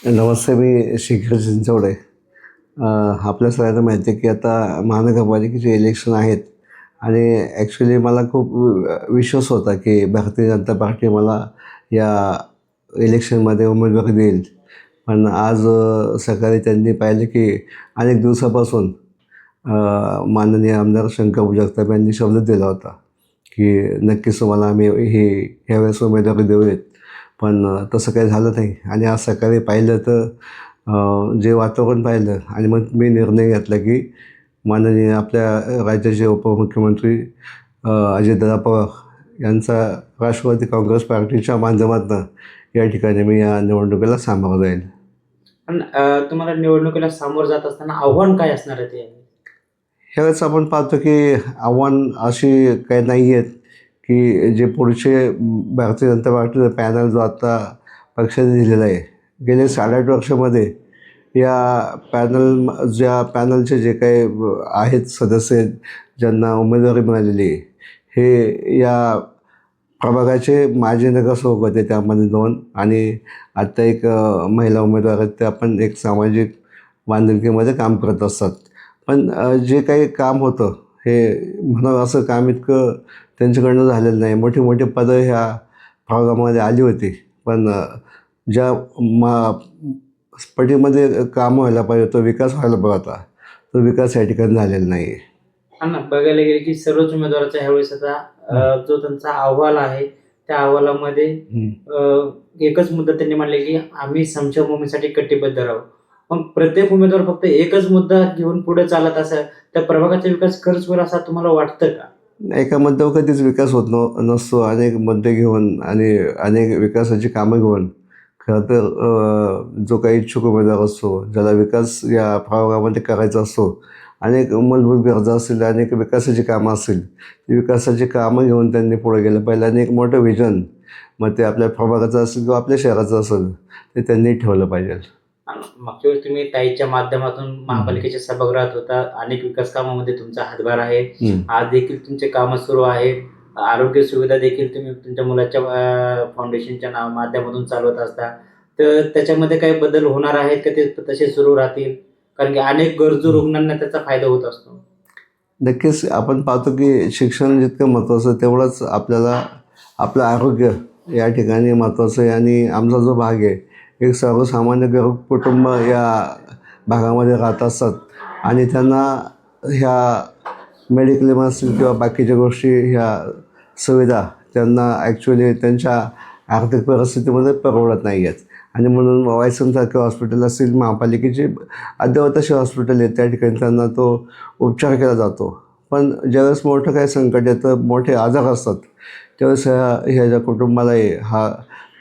नमस्ते, मी शिखर चिंचवडे. आपल्या सगळ्यांना माहिती आहे की आता महानगरपालिकेचे इलेक्शन आहेत आणि ॲक्च्युली मला खूप विश्वास होता की भारतीय जनता पार्टी मला या इलेक्शनमध्ये उमेदवारी देईल. पण आज सकाळी त्यांनी पाहिलं की अनेक दिवसापासून माननीय आमदार शंकरराव जगताप यांनी शब्द दिला होता की नक्कीच तुम्हाला आम्ही ह्यावेळेस उमेदवारी देऊयात. पण तसं काही झालं नाही आणि आज सकाळी पाहिलं तर जे वातावरण पाहिलं आणि मग मी निर्णय घेतला की माननीय आपल्या राज्याचे उपमुख्यमंत्री अजितदादा पवार यांचा राष्ट्रवादी काँग्रेस पार्टीच्या माध्यमातून या ठिकाणी मी या निवडणुकीला सामोरं जाईल. पण तुम्हाला निवडणुकीला सामोरं जात असताना आव्हान काय असणार आहे ते? ह्यावेळेस आपण पाहतो की आव्हान अशी काही नाही आहेत की जे पुढचे भारतीय जनता पार्टीचा पॅनल जो आत्ता पक्षाने दिलेला आहे, गेले 8.5 वर्षामध्ये या ज्या पॅनलचे जे काही आहेत सदस्य ज्यांना उमेदवारी मिळालेली आहे, हे या प्रभागाचे माजी नगरसेवक होते, त्यामध्ये 2 आणि आत्ता एक महिला उमेदवार आहेत, त्या पण एक सामाजिक बांधिलकीमध्ये काम करत असतात. पण जे काही काम होतं हे म्हणावं असं काम इतकं त्यांच्याकडनं झालेलं नाही. मोठी मोठी पदं ह्या प्रभागामध्ये आली होती, पण ज्या मा पटीमध्ये काम व्हायला पाहिजे, तो विकास व्हायला पाहिजे होता, तो विकास या ठिकाणी झालेला नाही आहे. हा ना, बघायला गेले की सर्वच उमेदवाराचा ह्यावेळेस आता जो त्यांचा अहवाल आहे त्या अहवालामध्ये एकच मुद्दा त्यांनी मांडले की आम्ही समक्षमभूमीसाठी कटिबद्ध राहू. मग प्रत्येक उमेदवार फक्त एकच मुद्दा घेऊन पुढे चालत असेल त्या प्रभागाचा विकास खरंच होईल असं तुम्हाला वाटतं का? एका मुद्द्यावर कधीच विकास होत नसतो. अनेक मुद्दे घेऊन आणि अनेक विकासाची कामं घेऊन खरं तर जो काही इच्छुक उमेदवार असतो, ज्याला विकास या प्रभागामध्ये करायचा असतो, अनेक मूलभूत गरजा असतील, अनेक विकासाची कामं असतील, ती विकासाची कामं घेऊन त्यांनी पुढे गेलं पाहिजे आणि एक मोठं व्हिजन, मग ते आपल्या प्रभागाचं असेल किंवा आपल्या शहराचं असेल, ते त्यांनी ठेवलं पाहिजे. मागच्या वेळेस तुम्ही ताईच्या माध्यमातून महापालिकेच्या सभागृहात होता. अनेक विकास कामामध्ये तुमचा हातभार आहे. आज देखील तुमचे कामं सुरू आहेत. आरोग्य सुविधा देखील तुम्ही तुमच्या मुलाच्या फाउंडेशनच्या माध्यमातून चालवत असता. तर त्याच्यामध्ये काही बदल होणार आहेत का ते तसे सुरू राहतील? कारण की अनेक गरजू रुग्णांना त्याचा फायदा होत असतो. नक्कीच आपण पाहतो की शिक्षण जितकं महत्त्वाचं तेवढंच आपल्याला आपलं आरोग्य या ठिकाणी महत्त्वाचं आहे आणि आमचा जो भाग आहे, एक सर्वसामान्य कुटुंब या भागामध्ये राहत असतात आणि त्यांना ह्या मेडिक्लेम असतील किंवा बाकीच्या गोष्टी ह्या सुविधा त्यांना ॲक्च्युली त्यांच्या आर्थिक परिस्थितीमध्ये परवडत नाही आहेत आणि म्हणून वायसनसारखे हॉस्पिटल असतील, महापालिकेची अद्ययावत अशी हॉस्पिटल आहेत, त्या ठिकाणी त्यांना तो उपचार केला जातो. पण ज्यावेळेस मोठं काही संकट येतं, मोठे आजार असतात, त्यावेळेस ह्या ज्या कुटुंबाला आहे,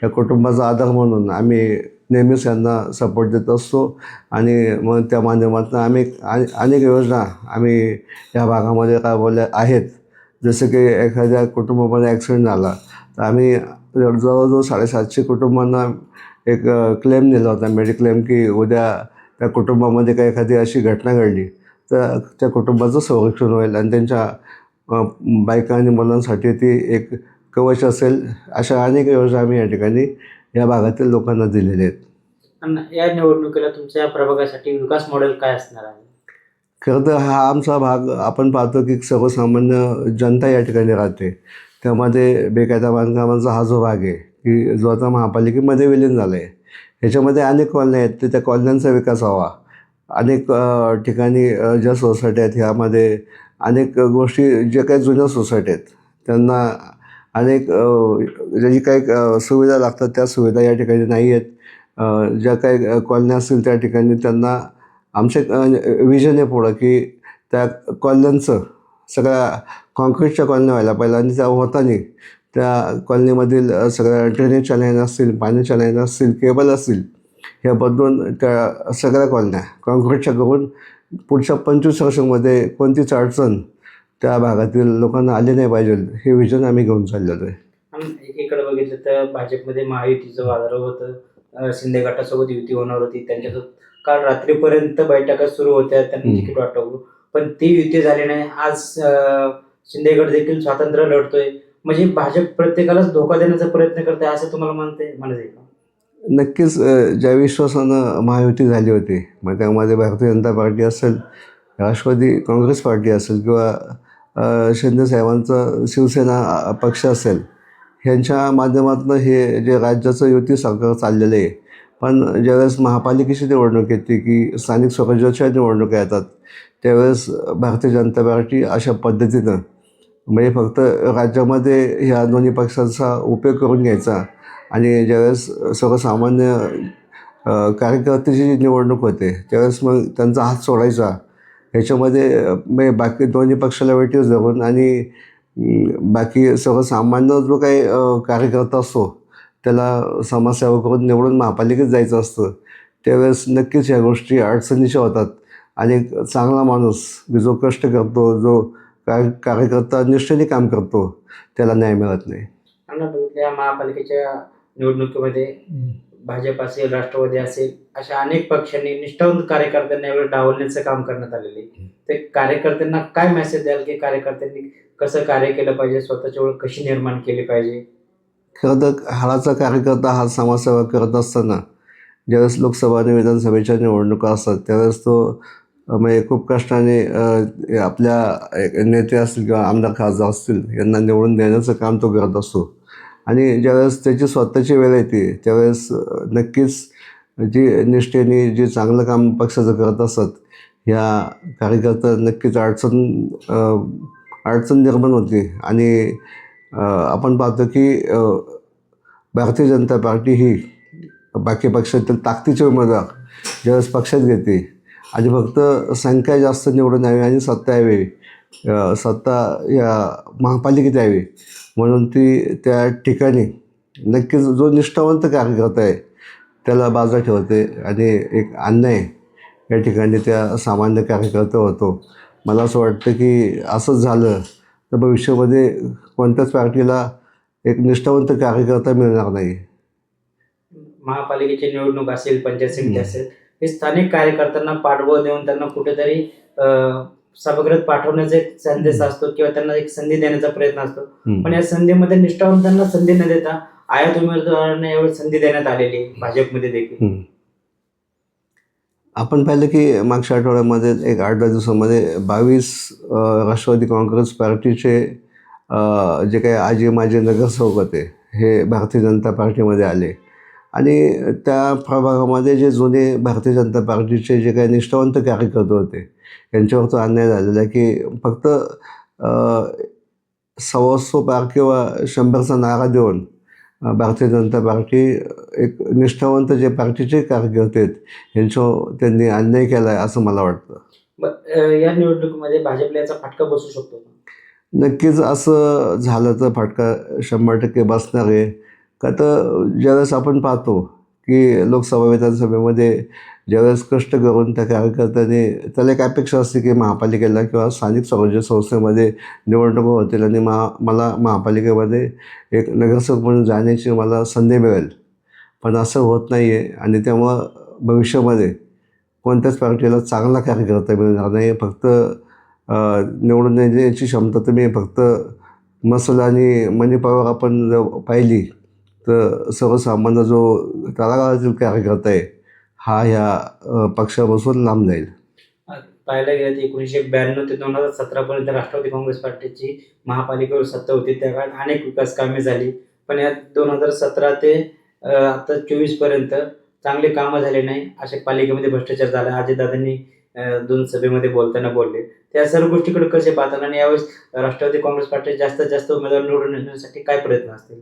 या कुटुंबाचा आधार म्हणून आम्ही नेहमीच यांना सपोर्ट देत असतो आणि मग त्या माध्यमातून आम्ही अनेक योजना आम्ही या भागामध्ये राबवल्या आहेत. जसं की एखाद्या कुटुंबामध्ये ॲक्सिडेंट झाला तर आम्ही जवळजवळ 750 कुटुंबांना एक क्लेम दिला होता, मेडिक्लेम, की उद्या त्या कुटुंबामध्ये काही एखादी अशी घटना घडली तर त्या कुटुंबाचं संरक्षण होईल आणि त्यांच्या बायका आणि मुलांसाठी ती एक कवच असेल. अशा अनेक योजना आम्ही या ठिकाणी या भागातील लोकांना दिलेल्या आहेत. आणि या निवडणुकीला तुमच्या प्रभागासाठी विकास मॉडेल काय असणार आहे? खरं तर हा आमचा भाग आपण पाहतो की सर्वसामान्य जनता या ठिकाणी राहते. त्यामध्ये बेकायदा बांधकामांचा हा जो भाग आहे की जो आता महापालिकेमध्ये विलीन झाला आहे, ह्याच्यामध्ये अनेक कॉलन्या आहेत, तर त्या कॉलन्यांचा विकास व्हावा. अनेक ठिकाणी ज्या सोसायटी आहेत ह्यामध्ये अनेक गोष्टी ज्या काही जुन्या सोसायटी आहेत त्यांना अनेक ज्याची काही सुविधा लागतात त्या सुविधा या ठिकाणी नाही आहेत. ज्या काही कॉलन्या असतील त्या ठिकाणी त्यांना आमचे विजन आहे पुढं की त्या कॉलन्यांचं सगळ्या कॉन्क्रीटच्या कॉलन्या व्हायला पाहिजे आणि त्या होताना त्या कॉलनीमधील सगळ्या ड्रेनेजच्या लाईन असतील, पाण्याच्या लाईन असतील, केबल असतील, ह्या बदलून त्या सगळ्या कॉलन्या कॉन्क्रीटच्या करून पुढच्या 25 वर्षांमध्ये कोणतीच अडचण त्या भागातील लोकांना आली नाही पाहिजे, हे विजन आम्ही घेऊन चाललेलो आहे. आणि एकीकडे बघितलं तर भाजपमध्ये महायुतीचं वादळ होतं. शिंदे गटासोबत युती होणार होती. त्यांच्यासोबत काल रात्रीपर्यंत बैठका सुरू होत्या. त्यांनी तिकीट वाटप, पण ती युती झाली नाही. आज शिंदे गट देखील स्वातंत्र्य लढतोय. म्हणजे भाजप प्रत्येकालाच धोका देण्याचा प्रयत्न करते असं तुम्हाला म्हणायचं आहे का? नक्कीच ज्या विश्वासानं महायुती झाली होती, मग त्यामध्ये भारतीय जनता पार्टी असेल, राष्ट्रवादी काँग्रेस पार्टी असेल किंवा शिंदेसाहेबांचा शिवसेना पक्ष असेल, ह्यांच्या माध्यमातून हे जे राज्याचं युती सरकार चाललेलं आहे. पण ज्यावेळेस महापालिकेची निवडणूक येते की स्थानिक स्वराज्याच्या निवडणुका येतात, त्यावेळेस भारतीय जनता पार्टी अशा पद्धतीनं म्हणजे फक्त राज्यामध्ये ह्या दोन्ही पक्षांचा उपयोग करून घ्यायचा आणि ज्यावेळेस सर्वसामान्य कार्यकर्त्याची जी निवडणूक होते त्यावेळेस मग त्यांचा हात सोडायचा. ह्याच्यामध्ये म्हणजे बाकी दोन्ही पक्षाला वेटीव धरून आणि बाकी सर्वसामान्य जो काही कार्यकर्ता असतो त्याला समाजसेवा करून निवडून महापालिकेत जायचं असतं. त्यावेळेस नक्कीच ह्या गोष्टी अडचणीच्या होतात आणि एक चांगला माणूस जो कष्ट करतो, जो कार्यकर्ता निष्ठेने काम करतो, त्याला न्याय मिळत नाही. आपण बघितल्या महापालिकेच्या निवडणुकीमध्ये भाजप असेल, राष्ट्रवादी असेल, अशा अनेक पक्षांनी निष्ठावंत कार्यकर्त्यांना यावेळी डावलण्याचं काम करण्यात आलेलं आहे. ते कार्यकर्त्यांना काय मेसेज द्याल की कार्यकर्त्यांनी कसं कार्य केलं पाहिजे, स्वतःची ओळख कशी निर्माण केली पाहिजे? खरं तर हाडाचा कार्यकर्ता हा समाजसेवा करत असताना ज्यावेळेस लोकसभा आणि विधानसभेच्या निवडणुका असतात त्यावेळेस तो म्हणजे खूप कष्टाने आपल्या नेते असतील किंवा आमदार खासदार असतील यांना निवडून देण्याचं काम तो करत असतो. आणि ज्यावेळेस त्याची स्वतःची वेळ येते त्यावेळेस नक्कीच जी निष्ठेने जे चांगलं काम पक्षाचं करत असतात ह्या कार्यकर्ता नक्कीच अडचण निर्माण होते. आणि आपण पाहतो की भारतीय जनता पार्टी ही बाकी पक्षातील ताकदीचे उमेदवार ज्यावेळेस पक्षात घेते आणि फक्त संख्या जास्त निवडून यावी आणि सत्ता यावी, सत्ता या महापालिकेत यावी म्हणून ती त्या ठिकाणी नक्कीच जो निष्ठावंत कार्यकर्ता आहे त्याला बाजूला ठेवते आणि एक अन्याय या ठिकाणी त्या सामान्य कार्यकर्ता होतो. मला असं वाटतं की असंच झालं तर भविष्यामध्ये कोणत्याच पार्टीला एक निष्ठावंत कार्यकर्ता मिळणार नाही. महापालिकेची निवडणूक असेल, पंचायत समिती असेल, हे स्थानिक कार्यकर्त्यांना पाठबळ देऊन त्यांना कुठेतरी सभागृहात पाठवण्याचा एक संदेश असतो किंवा त्यांना एक संधी देण्याचा प्रयत्न असतो. पण या संधीमध्ये निष्ठावंतांना संधी न देता आयात उमेदवारांना यावेळी संधी देण्यात आलेली भाजपमध्ये देखील. आपण पाहिलं की मागच्या आठवड्यामध्ये एक 8-10 दिवसामध्ये 22 राष्ट्रवादी काँग्रेस पार्टीचे जे काही आजी माजी नगरसेवक होते हे भारतीय जनता पार्टीमध्ये आले आणि त्या प्रभागामध्ये जे जुने भारतीय जनता पार्टीचे जे काही निष्ठावंत कार्यकर्ते होते यांच्यावर तो अन्याय झालेला आहे की फक्त 125 पार किंवा 100चा नारा देऊन भारतीय जनता पार्टी एक निष्ठावंत जे पार्टीचे कार्यकर्ते आहेत यांच्यावर त्यांनी अन्याय केला आहे असं मला वाटतं. या निवडणुकीमध्ये भाजपला याचा फटका बसू शकतो? नक्कीच असं झालं तर फटका 100% बसणार आहे. का तर ज्यावेळेस आपण पाहतो की लोकसभा विधानसभेमध्ये ज्यावेळेस कष्ट करून त्या कार्यकर्त्याने त्याला एक अपेक्षा असते की महापालिकेला किंवा स्थानिक स्वराज्य संस्थेमध्ये निवडणुका होतील आणि मला महापालिकेमध्ये एक नगरसेवक म्हणून जाण्याची मला संधी मिळेल. पण असं होत नाही आहे आणि त्यामुळं भविष्यामध्ये कोणत्याच पार्टीला चांगला कार्यकर्ता मिळणार नाही. फक्त निवडून येण्याची क्षमता तुम्ही फक्त मसल आणि मनी पॉवर आपण जर पाहिली तर सर्वसामान्य जो तळागाळातील कार्यकर्ता आहे हा ह्या पक्षापासून लांब जाईल. पाहायला गेलं तर 1992 ते 2017 पर्यंत राष्ट्रवादी काँग्रेस पार्टीची महापालिकेवर सत्ता होती. त्या काळात अनेक विकास कामे झाली. पण या 2017 ते आता 24 पर्यंत चांगले कामं झाले नाही. अशा पालिकेमध्ये भ्रष्टाचार झाला. अजितदादांनी 2 सभेमध्ये बोलताना बोलले. त्या सर्व गोष्टीकडे कसे पाहतात आणि यावेळेस राष्ट्रवादी काँग्रेस पार्टी जास्तीत जास्त उमेदवार निवडून येण्यासाठी काय प्रयत्न असतील?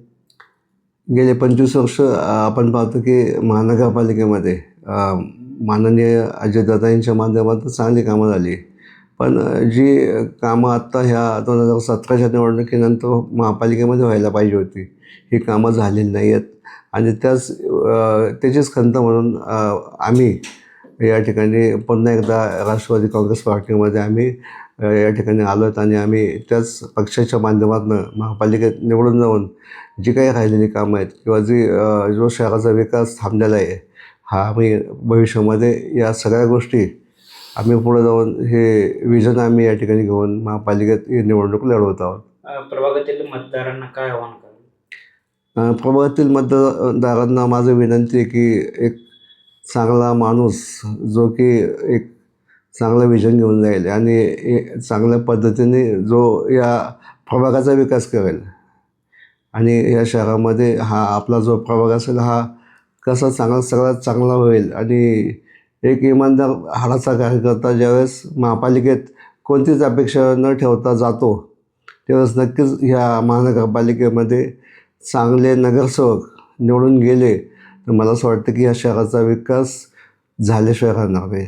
गेले 25 वर्ष आपण पाहतो की महानगरपालिकेमध्ये माननीय अजितदादा यांच्या माध्यमातून चांगली कामं झाली. पण जी कामं आत्ता ह्या 2017च्या निवडणुकीनंतर महापालिकेमध्ये व्हायला पाहिजे होती ही कामं झालेली नाही आहेत. आणि त्याचीच खंत म्हणून आम्ही या ठिकाणी पुन्हा एकदा राष्ट्रवादी काँग्रेस पार्टीमध्ये आम्ही या ठिकाणी आलो आहेत आणि आम्ही त्याच पक्षाच्या माध्यमातून महापालिकेत निवडून जाऊन जी काही राहिलेली कामं आहेत किंवा जो शहराचा विकास थांबलेला आहे हा आम्ही भविष्यामध्ये या सगळ्या गोष्टी आम्ही पुढे जाऊन हे विजन आम्ही या ठिकाणी घेऊन महापालिकेत ही निवडणूक लढवत आहोत. प्रभागातील मतदारांना काय आव्हान कराल? प्रभागातील मतदारांना माझं विनंती आहे की एक चांगला माणूस जो की एक चांगलं विजन घेऊन जाईल आणि चांगल्या पद्धतीने जो या प्रभागाचा विकास करेल आणि या शहरामध्ये हा आपला जो प्रभाग असेल हा कसा सगळ्यात चांगला होईल. आणि एक इमानदार हाडाचा कार्यकर्ता ज्यावेळेस महापालिकेत कोणतीच अपेक्षा न ठेवता जातो त्यावेळेस नक्कीच ह्या महानगरपालिकेमध्ये चांगले नगरसेवक निवडून गेले तर मला असं वाटतं की ह्या शहराचा विकास झाल्याशिवाय राहणार नाही.